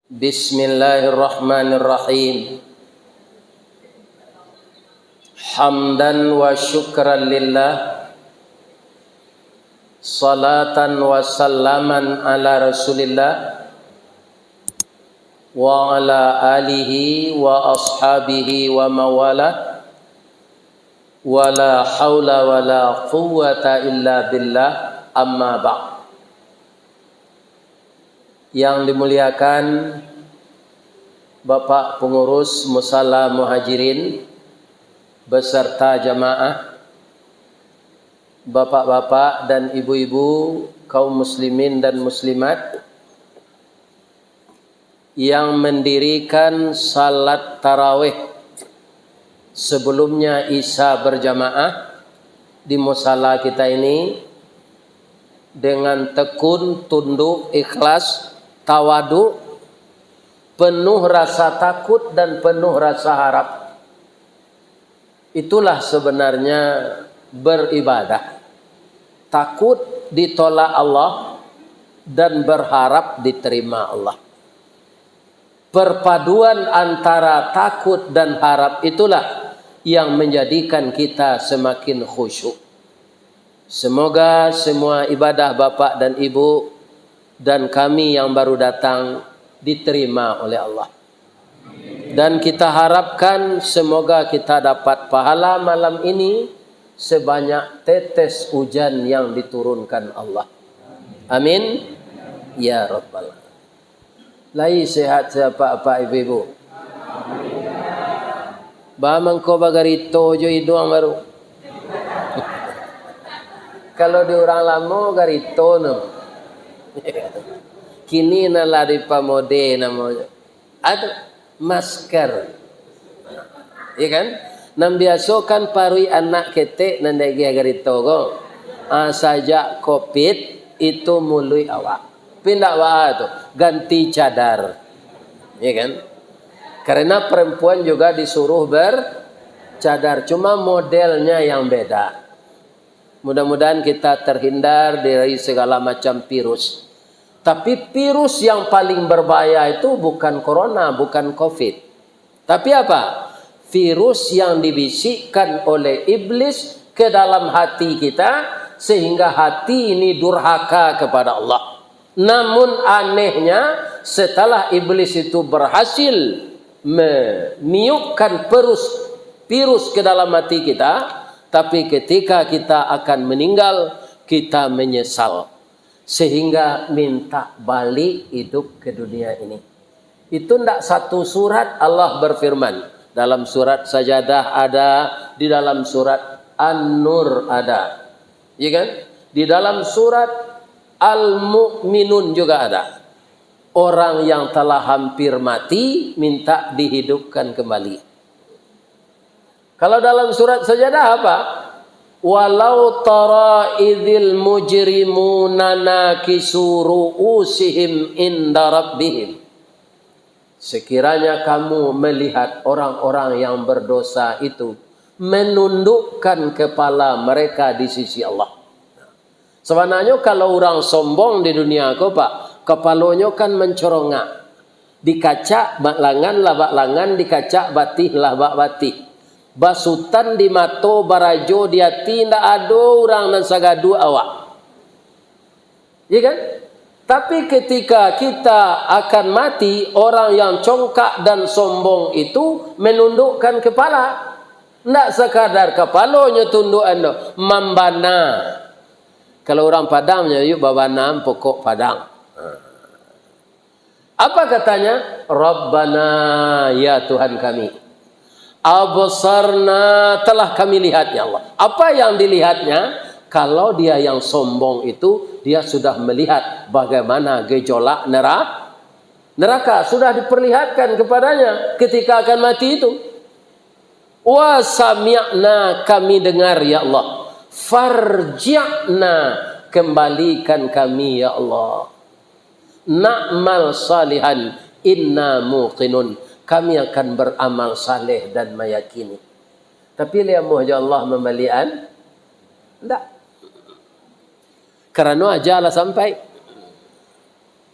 Bismillahirrahmanirrahim. Hamdan wa syukran lillah, salatan wa sallaman ala rasulillah wa ala alihi wa ashabihi wa mawala, wa la hawla wa la quwwata illa billah, amma ba'd. Yang dimuliakan Bapak Pengurus Musala Muhajirin beserta jamaah, bapak-bapak dan ibu-ibu kaum muslimin dan muslimat yang mendirikan salat tarawih sebelumnya isya berjamaah di musala kita ini dengan tekun, tunduk, ikhlas, tawadu, penuh rasa takut dan penuh rasa harap. Itulah sebenarnya beribadah. Takut ditolak Allah dan berharap diterima Allah. Perpaduan antara takut dan harap itulah yang menjadikan kita semakin khusyuk. Semoga semua ibadah Bapak dan Ibu dan kami yang baru datang diterima oleh Allah. Dan kita harapkan semoga kita dapat pahala malam ini sebanyak tetes hujan yang diturunkan Allah. Amin. Ya Rabbal Alamin. Lai sehat siapa apa ibu-ibu? Bamang ko bagarito jo idoang baru. Kalau di orang lama garito no. Kini nala di pamode namanya. Ada masker. Iya kan? Nam biasa kan parui anak ketek nandai garito go. Sajak Covid itu mulai awak. Pindah wa tu ganti cadar. Iya kan? Karena perempuan juga disuruh bercadar, cuma modelnya yang beda. Mudah-mudahan kita terhindar dari segala macam virus. Tapi virus yang paling berbahaya itu bukan corona, bukan COVID. Tapi apa? Virus yang dibisikkan oleh iblis ke dalam hati kita sehingga hati ini durhaka kepada Allah. Namun anehnya setelah iblis itu berhasil meniupkan virus ke dalam hati kita, tapi ketika kita akan meninggal kita menyesal. Sehingga minta balik hidup ke dunia ini. Itu tidak satu surat Allah berfirman. Dalam surat Sajadah ada, di dalam surat An-Nur ada. Ya kan? Di dalam surat Al-Mu'minun juga ada. Orang yang telah hampir mati minta dihidupkan kembali. Kalau dalam surat Sajadah apa? Walau tara idzil mujrimuna nakisu ru'usihim inda rabbihim. Sekiranya kamu melihat orang-orang yang berdosa itu menundukkan kepala mereka di sisi Allah. Sebenarnya kalau orang sombong di dunia ko Pak, kepalanya kan mencorongak. Dikacak bak langan lah bak langan, dikacak batih lah bak batih. Basutan di mato barajo dia tindak ado orang dan sagadu awak. Ya kan? Tapi ketika kita akan mati, orang yang congkak dan sombong itu menundukkan kepala. Tidak sekadar kepalanya tunduk ando, membana. Kalau orang Padangnya yuk babana pokok Padang. Apa katanya? Rabbana ya Tuhan kami. Absarna telah kami lihat ya Allah. Apa yang dilihatnya? Kalau dia yang sombong itu dia sudah melihat bagaimana gejolak neraka sudah diperlihatkan kepadanya ketika akan mati itu. Wa sami'na kami dengar ya Allah. Farji'na kembalikan kami ya Allah. Na'mal salihan inna muqinun. Kami akan beramal saleh dan meyakini. Tapi lihat muhajir Allah membalian? Tidak. Karena ajalah sampai.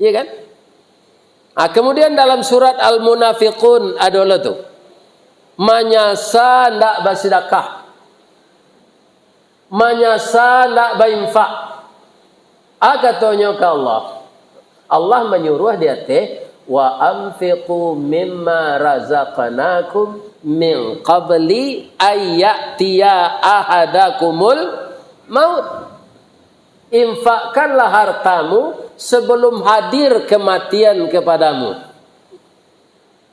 Iya kan? Kemudian dalam surat Al-Munafiqun adalah tu. Manyasa ndak bersedekah. Manyasa ndak berinfak. Katanya ke Allah. Allah menyuruh dia wa anfiqu mimma razaqnakum min qabli ayyatiya ahadakumul maut. Infakkanlah hartamu sebelum hadir kematian kepadamu.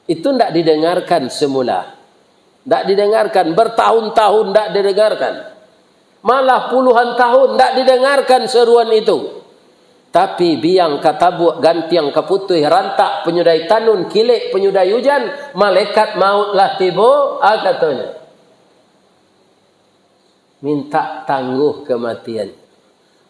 Itu tidak didengarkan semula. Tidak didengarkan. Bertahun-tahun tidak didengarkan. Malah puluhan tahun tidak didengarkan seruan itu. Tapi biang katabuk gantiang kaputui rantak penyudai tanun kilik penyudai hujan malaikat mautlah tiba katanya. Minta tangguh kematian.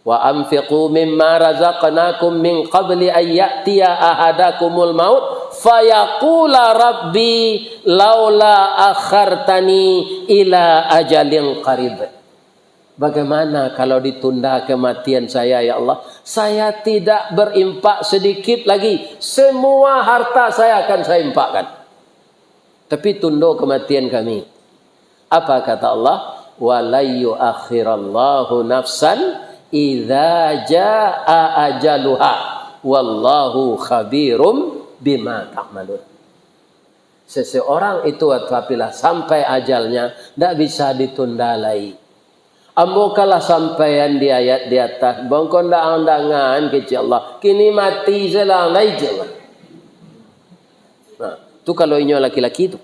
Wa anfiqu mimma razaqnakum min qabli an ya'tiya ahadakumul maut fayaqula rabbi laula akhartani ila ajalin qarib. Bagaimana kalau ditunda kematian saya ya Allah? Saya tidak berimpak sedikit lagi. Semua harta saya akan saya impakkan. Tapi tunda kematian kami. Apa kata Allah? Wa la yu'akhirallahu nafsan idza jaa ajaluha wallahu khabirum bima ta'malun. Seseorang itu apabila sampai ajalnya tidak bisa ditunda lagi. Ambokalah sampaian di ayat di atas. Bangkon dah andangan kecil Allah. Kini mati selang lagi jangan. Nah, tu kalau inyo laki-laki tu.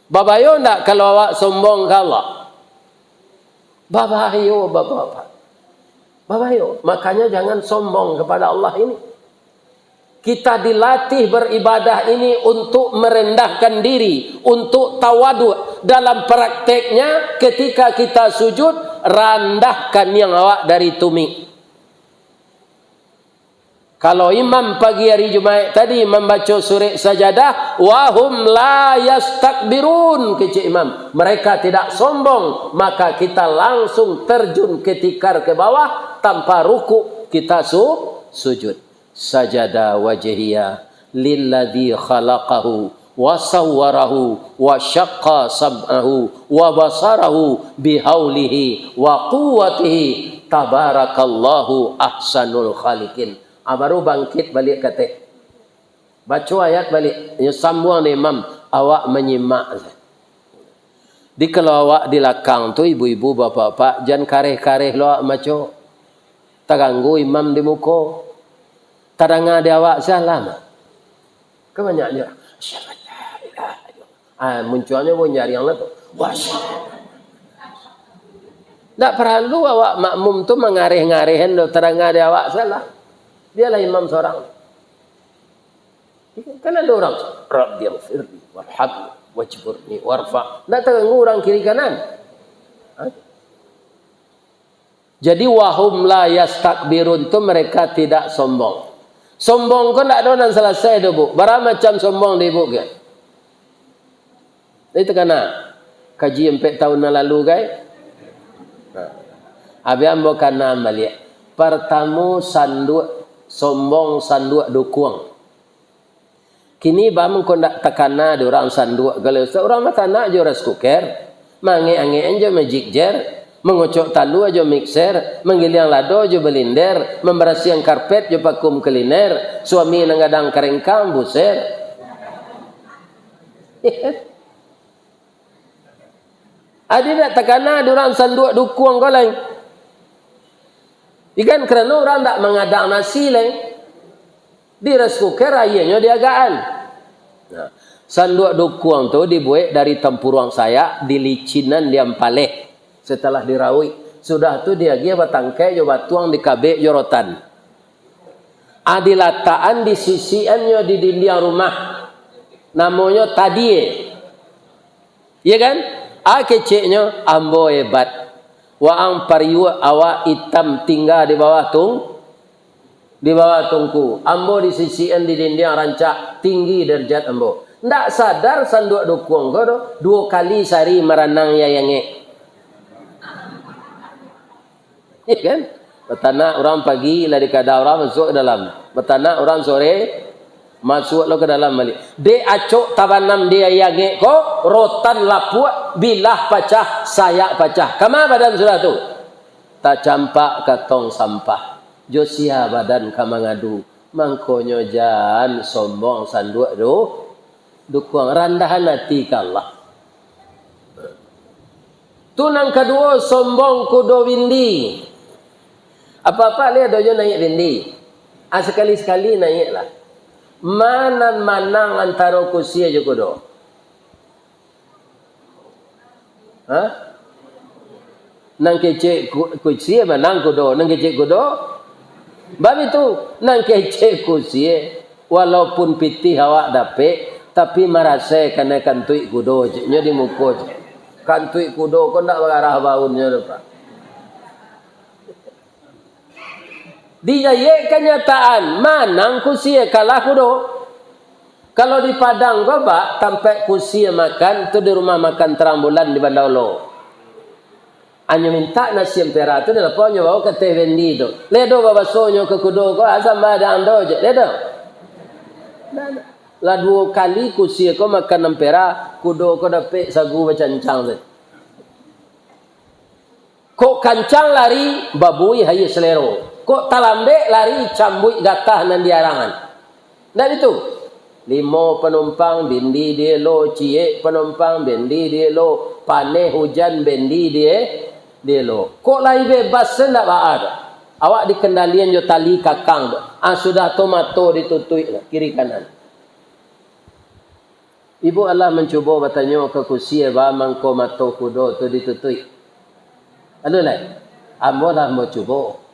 Babayo ndak kalau awak sombong ke Allah. Babayo bapak. Babayo, makanya jangan sombong kepada Allah ini. Kita dilatih beribadah ini untuk merendahkan diri, untuk tawadu. Dalam prakteknya ketika kita sujud, rendahkan yang awak dari tumi. Kalau imam pagi hari Jumat tadi membaca surah sajadah, wahum la yastakbirun, kecik imam. Mereka tidak sombong, maka kita langsung terjun ketikar ke bawah tanpa ruku, kita sujud. Sajada wajhiya lilladzi khalaqahu wa sawwarahu wa syaqqa sab'ahu wa basarahu bihaulihi wa quwwatihi tabarakallahu ahsanul khaliqin. Baru bangkit balik kata. Baca ayat balik. Yang sambung ni imam, awak menyimak. Di kalau awak di lakang tu ibu-ibu bapa-bapa jangan kareh-kareh lo maco. Terganggu imam di muka. Taranga dia awak salam. Kebanyakannya munculnya pun jari yang lain. Tak perlu awak makmum tu mengareh-ngarehin do taranga dia awak salam. Dialah imam seorang. Kan ada orang Rabbighfirli warhamni wajburni warfa. Tak terganggu orang kiri kanan. Jadi wahum la yastakbirun tu mereka tidak sombong. Sombong kau tak ada orang selesai tu bu. Berapa macam sombong dia bu ke? Itu kena kaji 4 tahun lalu guys. Habis ambo kena balik. Pertama sanduk sombong sanduk dukung. Kini bam kau nak tekana di orang sanduk. Kalau seorang mata nak je rice cooker, mangi-angi je magic jar. Mengocok talu aja mixer, menggiling lado aja belinder, membersihkan karpet aja vakum cleaner, suami nengadang keringkang buser. Ada tak tekana ada orang sanduk dukung kau lain. Ikan kerana orang tak mengadang nasi lain. Di rice cooker ayahnya diagaan. Nah, sanduk dukung tu dibuat dari tempurung saya di licinan diam paleh. Setelah diraui, sudah tu dia batangkai jo batuang di kabek jorotan. Adilataan di sisiannya di dinding rumah. Namanya tadie. Ya kan? Keceknya ambo hebat. Waang pariu awak hitam tinggal di bawah tungku. Ambo di sisian di dinding rancak tinggi derajat ambo. Ndak sadar sanduk dukung kau 2 kali sehari meranang yayange. Ya kan? Betanak orang pagi lari kada orang masuk dalam. Betanak orang sore Masuk lo ke dalam balik. De acok tabanam dia yange ko rotan lapuk bilah pecah sayak pecah. Kama badan sudah tu. Tak campak ke tong sampah. Josia badan kama ngadu. Mangkonyo jan sombong sanduk do. Dukuang randahan hati ke Allah. Tunang kedua sombong kudo windi. Apa-apa lihat dojo naik windi. Sekali-sekali naiklah. Mana manang antara kusia je kudo. Ha? Nang kecek kusia manang kudo, nang kecek kudo. Bab itu nang kecek kusia walaupun pitih awak dapet tapi merasa kena kantui kudo je nya di muka je. Kantui kudo kau nak mengarah baunnya depan. Dia ye kenyataan manang kusia kalah kudo. Kalau di Padang baba tampak kusia makan tu di rumah makan terang bulan di Bandaulo. Anyo minta nasi empera tu dia ponyo bawa ke teh vendi tu. Ledo baba sonyo ke kudo ko asam badang do je. Ledo. La dua kali kusia ko makan empera kudo ko dapat sagu bacancang tu. Kok kancang lari babui hayu selero. Kok talambe lari cambui gatah nan diarangan. Dan itu 5 penumpang bendi dia lo, cie penumpang bendi dia lo, paneh hujan bendi dia lo. Kok lari bebas sendak ada. Awak dikendalian jo tali kakang. Sudah tomato ditutui kiri kanan. Ibu Allah mencuba bertanya ke kusia ba mangko mato kudo tu ditutui. Anu lai. Ambo lah mau cuba.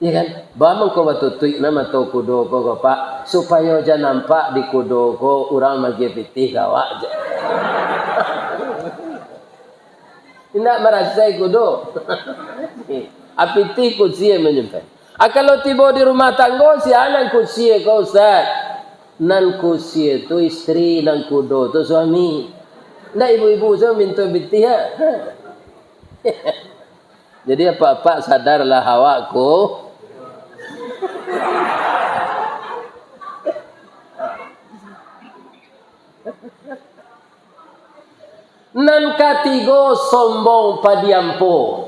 Ya kan? Bamang ko batutui nama to kudo ko pak supaya jangan nampak di kudo ko urang magi pitih gawak je. Tidak merasai kudo. Apitih kusia menyimpan. Kalau tiba di rumah tangga si anak kusia ko ustaz. Nan kusia tu istri nan kudo tu suami. Ndak ibu-ibu saya minta pitih ha. Jadi apa-apa sadarlah awakku. Nan katigo sombong padiampo.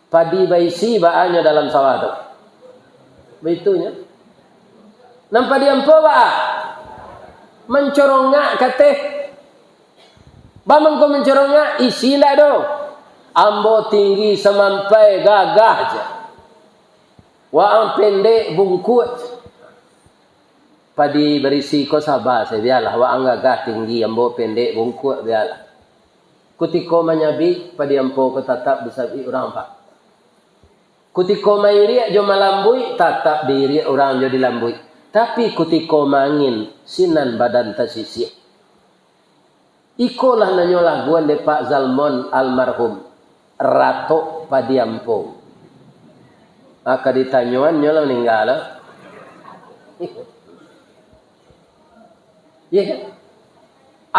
Padi baisi baanya dalam sawah tu. Begitunya. Nan padiampo ba? Mencorongak kate. Bamang ko mencorongak isilah do. Ambo tinggi semampai gagah je. Waang pendek bungkut. Padi berisi ko sabar saya biarlah. Waang gagah tinggi ambo pendek bungkut biarlah. Kutiko manyabi padi ampo ko tatap disabi orang pak. Kutiko mairi jo malambui tatap diri orang jo dilambui. Tapi kutiko mangin sinan badan tasisi. Ikolah nanyo laguan de Pak Zalmon almarhum. Rato padiampo. Maka ditanyuan nyola meninggal. Ya kan?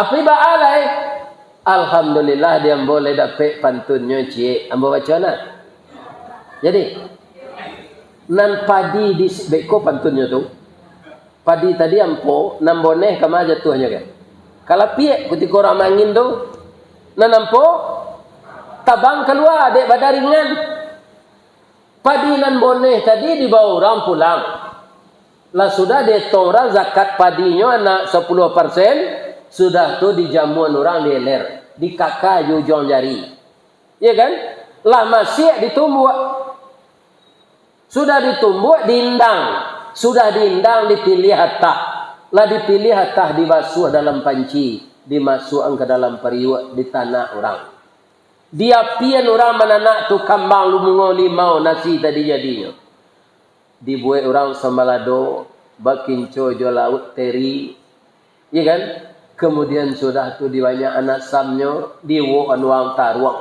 Apa baalai? Alhamdulillah dia boleh dapat pantunnya cie. Ambo bacana. Jadi nan padi di beko pantunnya tu. Padi tadi ampo nan boneh kama jatuhnya kan. Kalau piek ketika orang mangin tu nan ampo tabang keluar dek badaringan. Padi nan boneh tadi dibawa orang pulang. Lah sudah dia tora zakat padinya anak 10%. Sudah tu dijamuan orang leler. Di kakak jujong jari. Ya kan? Lah masih ditumbuk. Sudah ditumbuk diindang. Sudah diindang dipilih hatah. Lah dipilih hatah dibasuh dalam panci. Dimasukkan ke dalam periuk di tanah orang. Dia pian orang menanak tu kambang lumungo limau nasi tadi jadinya. Dibuat orang semalado, bakinco jo laut teri. Ya kan? Kemudian sudah tu dibanyak anak samnya, diwo anuang taruang.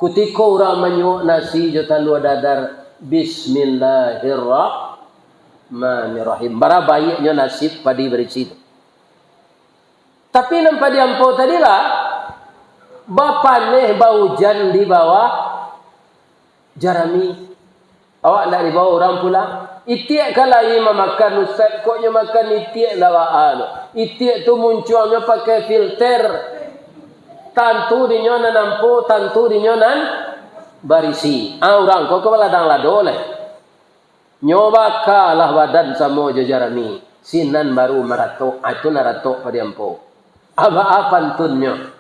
Kutiko orang menyuak nasi jo talua dadar. Bismillahirrahmanirrahim. Bara baiknya nasib padi berisi itu. Tapi nampak diampo tadilah. Bapa neh bau jan di bawah jarami. Awak nak dibawa orang pulang. Itiak kalau imam makan ustaz, koknya makan itiak lawaan. Itiak tu munculnya pakai filter. Tantu dinyo nampu, tantu dinyo barisi. Orang kok kepala dang lado leh. Nyoba kalah badan samo jajarani. Sinan baru maratok, itu naratok padiampo. Apa tunnya?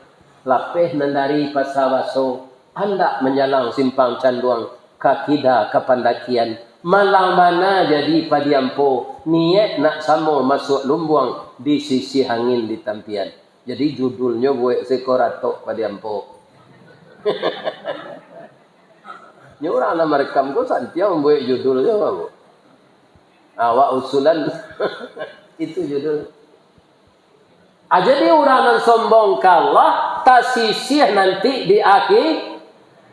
Lapeh nandari pasawaso. Hendak menjalang simpang canduang kakida kepandakian. Malang mana jadi padiampo. Niat nak samo masuk lumbuang di sisi angin di tampian. Jadi judulnya buat sekoratok padiampo. Ini orang nak merekam kau santiang buat judulnya apa? Awak usulan itu judul. Jadi orang yang sombong kalah tak sisih nanti di akhir.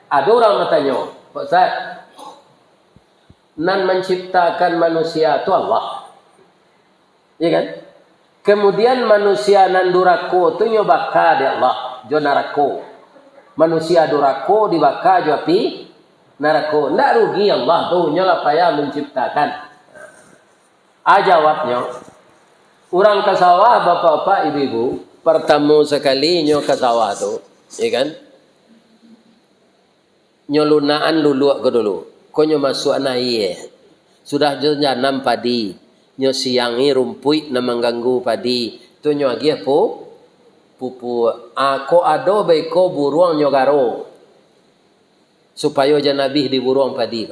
Ada orang bertanya, Pak Ustaz, nan menciptakan manusia itu Allah, ya kan? Kemudian manusia nan durako tu nyobaka di Allah, jo narako. Manusia durako dibaka jo api narako. Ndak rugi Allah tu nyola payah menciptakan. Jawabnya, orang ke sawah bapak-bapak ibu-ibu, pertama sekali nyo ke sawah tu, ya kan? Nyo lunaan luluak ke dulu. Kau nyo masuk anai sudah janam padi. Nyo siangi rumpui na mengganggu padi. Tu nyo lagi apa? Pupu. Ako ado baiko buruang nyo garo. Supaya janabih di buruang padi.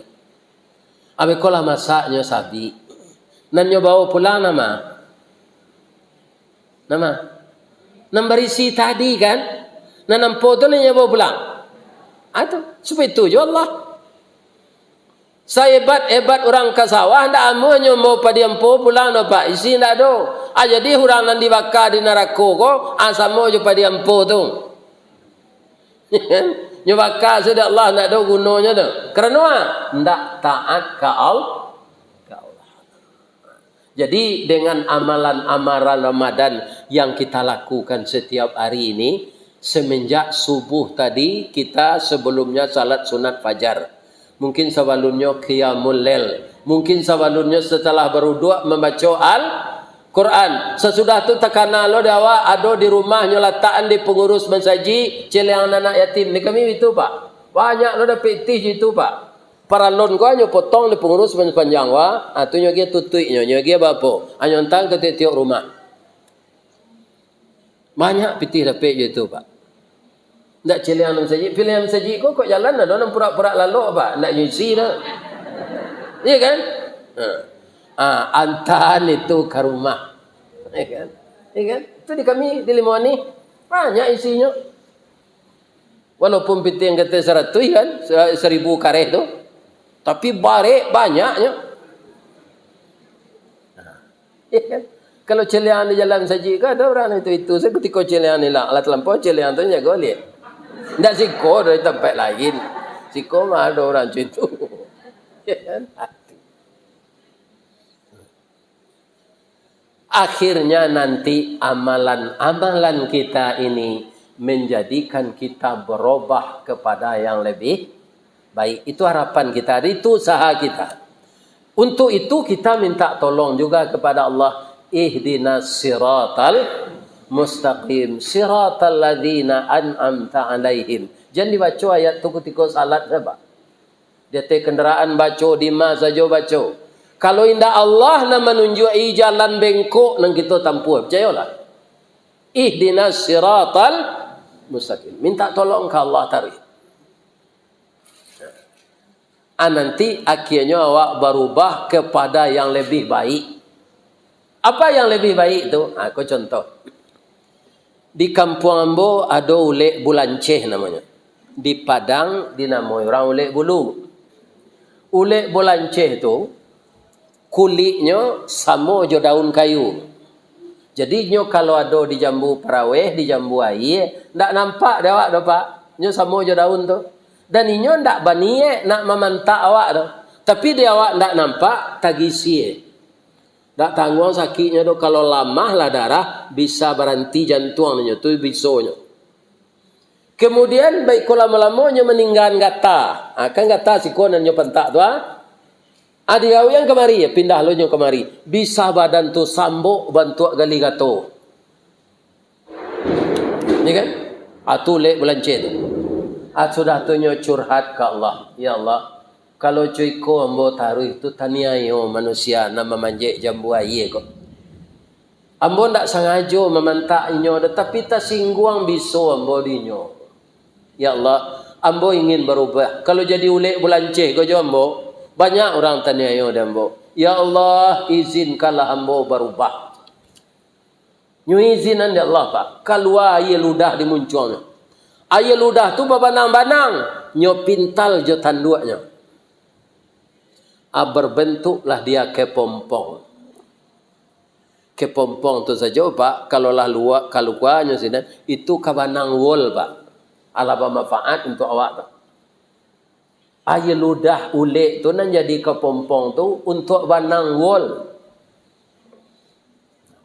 Abe kolah masak nyo sabi. Nan nyo bawa pulang nama. Nama. Nambarisi tadi kan. Nanampo tu nyo bawa pulang. Itu supaya itu je Allah. Saya hebat orang ke sawah ndak amunyo mau padiampo pulang no pak isi ndak do. Jadi orang nan dibakar di neraka ko asamo je padiampo tu. Nyo bakar sudah Allah ndak do gunanya tu. Kerana ndak taat ke Allah. Jadi dengan amalan-amalan Ramadan yang kita lakukan setiap hari ini, semenjak subuh tadi kita sebelumnya salat sunat fajar. Mungkin sebelumnya qiyamul lail. Mungkin sebelumnya setelah berwudu membaca Al-Quran. Sesudah tu takana lo dawa ado di rumah nyolataan di pengurus mensaji celeang anak yatim. Ni kami itu Pak. Banyak lo dapat tih itu Pak. Para lon ko anyo potong di pengurus panjang wa, atu nyo gia tutui nyo gia bapo. Anyo entang ke tiok rumah. Banyak pitih dapat je tu Pak. Ndak celeang mensaji, pilih mensaji kok jalan ada orang pura-pura lalu Pak, ndak nyusi dah. Iya kan? Antan itu ke rumah. Iya kan? Iya kan? Itu di kami di Limau ni banyak isinya. Walaupun pitih yang kata 100 kan, 1000 kareh tu. Tapi barek banyaknya. Iya kan? Kalau celeang di jalan saji ke ada orang itu saya ketika celeang ni lah alat lampau celeang tu jaga lihat. Ndak siko dari tempat lain. Siko mah ada orang itu. Ya kan? Akhirnya nanti amalan-amalan kita ini menjadikan kita berubah kepada yang lebih baik. Itu harapan kita, itu usaha kita. Untuk itu kita minta tolong juga kepada Allah. Ihdinas siratal mustaqim, siratal ladzina an'amta alaihim. Jangan dibaca ayat tu ketika salat sahaja. Dia te kenderaan baca di mas saja baca. Kalau indah Allah nak menunjuki jalan bengkok nang kita tampu, percayalah. Ihdinas siratal mustaqim. Minta tolong ke Allah tarik. Nanti akhirnya awak berubah kepada yang lebih baik. Apa yang lebih baik itu? Aku contoh. Di kampung Ambo ada ulek bulanceh namanya. Di Padang dinamai orang ulek bulu. Ulek bulanceh itu kulitnya sama je daun kayu. Jadi nyo kalau ada di jambu peraweh, di jambu air, ndak nampak dah awak dah Pak. Nyo sama je daun tu. Dan inyo ndak baniek nak memantak awak tu. Tapi dia awak ndak nampak tagisi. Ndak tanggung sakitnya tu kalau lama lah darah bisa berhenti jantungnya tu bisonya. Kemudian baik kalau lama-lamanya meninggal gata. Kan gata siko nan nyo pentak tu Adi kau yang kemari ya pindah lo nyo kemari. Bisa badan tu sambo bantu gali gato. Ni kan? Atu lek belance tu. Sudah tu nyo curhat ke Allah. Ya Allah, kalau cuy ko ambo taruh itu taniayo manusia nama manjek jambu aye ko. Ambo ndak sengaja memantak inyo tetapi tak singguang biso ambo dinyo. Ya Allah, ambo ingin berubah. Kalau jadi ulek belance ko jo ambo. Banyak orang tanya yo dambo. Ya Allah, izinkanlah hamba berubah. Nyu izinan ya Allah Pak. Keluar air ludah dimunculnya. Air ludah tu berbanang-banang. Nyo pintal jo tanduknya. Berbentuklah dia kepompong. Kepompong tu saja Pak. Kalau lah luar, kalau kuahnya sinan. Itu kabanang wol Pak. Ala bermanfaat untuk awak Pak. Air ludah ulek tu nan jadi kepompong tu untuk banang wol.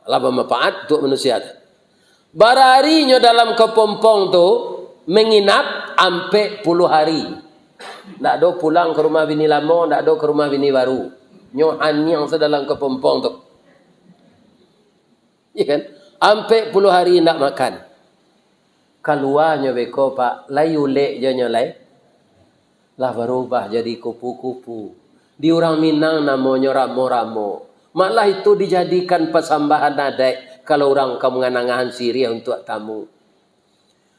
Lah bermanfaat untuk manusia. Barharinya dalam kepompong tu menginap ampe puluh hari. Tak ada pulang ke rumah bini lama, tak ada ke rumah bini baru. Nyohan yang sedalam kepompong tu. Ya kan? Ampe puluh hari nak makan. Keluarnya beko Pak, layu lek je nyolai. Lah berubah jadi kupu-kupu. Di orang Minang namanya ramo-ramo. Malah itu dijadikan persambahan adek kalau orang kamu nganangahan Syria untuk tamu.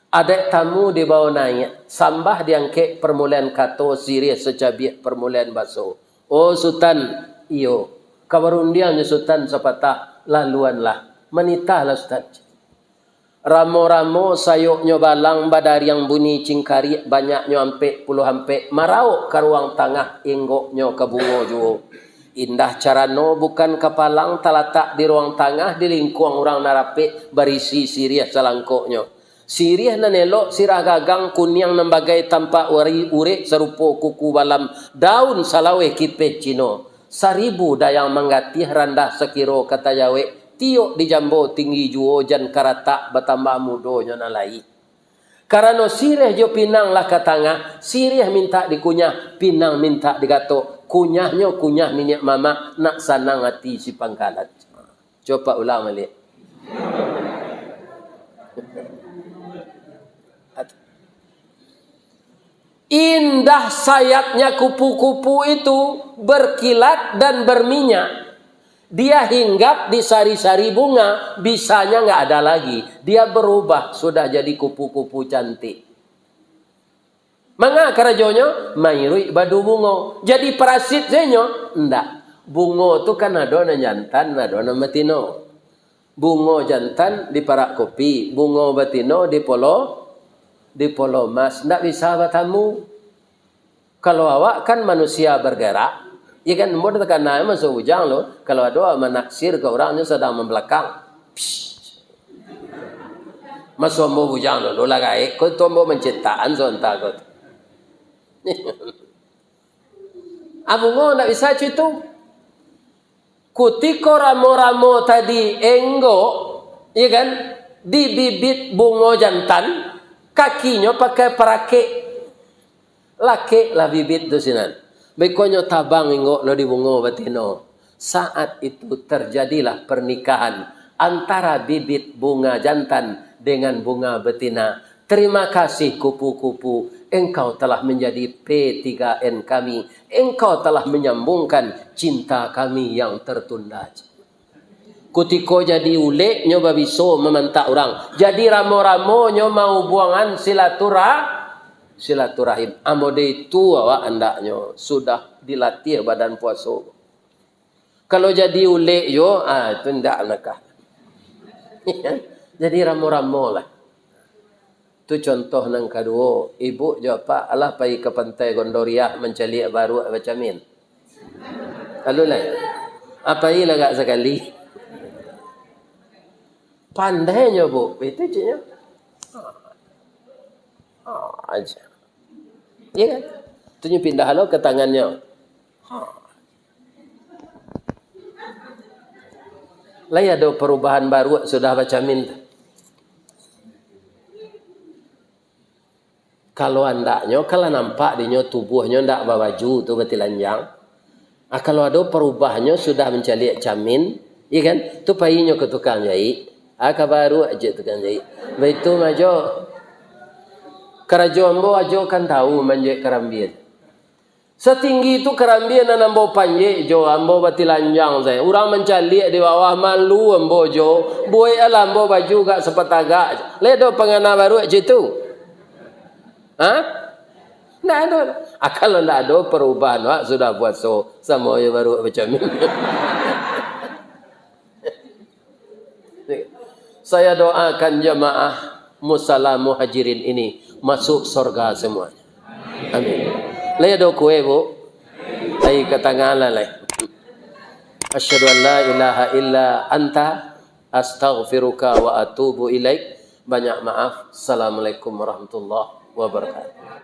Adek tamu dibawa naik, sambah diangkek permulaan kato Syria secabiak permulaan baso. Oh Sultan, iyo. Kabarundiannya Sultan sepatah laluanlah. Menitahlah Sultan. Ramo-ramo sayuknya balang badar yang bunyi cingkari banyaknya ampe puluh ampe marau ke ruang tengah inggoknya ke bungo juo. Indah carano bukan kepalang talatak di ruang tengah di lingkuang orang narape berisi sirih selangkoknya. Sirih nanelok sirah gagang kunyang nembagai tampak wari urek serupa kuku balam daun salawe kipe cino. 1000 dayang menggatih randah sekiro kata Yawe. Tiok di jambo tinggi juo jan karatak bertambah mudonya nalai. Karena sirih jo pinang lah ke tengah, sirih minta dikunyah, pinang minta digatok. Kunyahnya kunyah minyak mama nak sanang hati si pangkalat. Coba ulang balik. Indah sayapnya kupu-kupu itu berkilat dan berminyak. Dia hinggap di sari-sari bunga, bisanya nggak ada lagi. Dia berubah, sudah jadi kupu-kupu cantik. Manga kerajonya, mairui badu bungo. Jadi parasit zenyo, enggak. Bungo tu kan ada na jantan, ada na matino. Bungo jantan di parak kopi, bungo batino di polo mas. Enggak bisa batamu. Kalau awak kan manusia bergerak, ya kan mau tekan naik masuk ujang lo. Kalau ada menaksir ke orangnya sedang membelakang, masuk mau ujang lo lagai. Kau tu mau menciptaan sontak kau. Abu ngo tak bisa itu. Kutiko ramo-ramo tadi enggo, ya kan? Di bibit bungo jantan, kakinya pakai perake. Laki lah bibit tu sinan. Bekonyo tabang ingok lo di bungo batino. Saat itu terjadilah pernikahan antara bibit bunga jantan dengan bunga betina. Terima kasih kupu-kupu. Engkau telah menjadi P3N kami. Engkau telah menyambungkan cinta kami yang tertunda. Kutiko jadi ulek nyoba biso memantak orang. Jadi ramo-ramo nyo mau buangan silaturahim. Amode itu awak andaknya sudah dilatih badan puasa. Kalau jadi ulek yo, itu ndak nakah. Jadi ramo-ramo lah. Itu contoh nang kedua. Ibu jawab, alah pergi ke pantai Gondoriah mencari baru bacamin. Lalu lah. Apa ini lagak sekali? Pandainya bu, itu caknya. Aja. Iya kan? Itu pindah lo ke tangannya. Lah ada perubahan baru sudah baca minta. Kalau andaknya kalau nampak dinyo tubuhnya ndak bawaju tu betilanjang. Kalau ada perubahannya sudah mencari jamin, iya kan? Tu payinya ke tukang jahit. Baru aja tukang jahit. Begitu majo. Kerajo ambo ajo kan tahu manje kerambian. Setinggi itu kerambian dan ambo panje jo ambo bati lanjang saya. Orang mencari di bawah malu ambo jo. Boy alam ambo baju gak sepataga. Ledo pengana baru aja itu. Hah? Nggak ada. Kalau nggak ada perubahan, wak, sudah buat so sama yang baru macam ini. Saya doakan jamaah Musalla Muhajirin ini masuk surga semuanya. Amin. Laya do kue bu, ay katangalan lay. Asyhadu an la ilaha illa anta, astaghfiruka wa atubu ilaik. Banyak maaf. Assalamualaikum warahmatullahi wabarakatuh.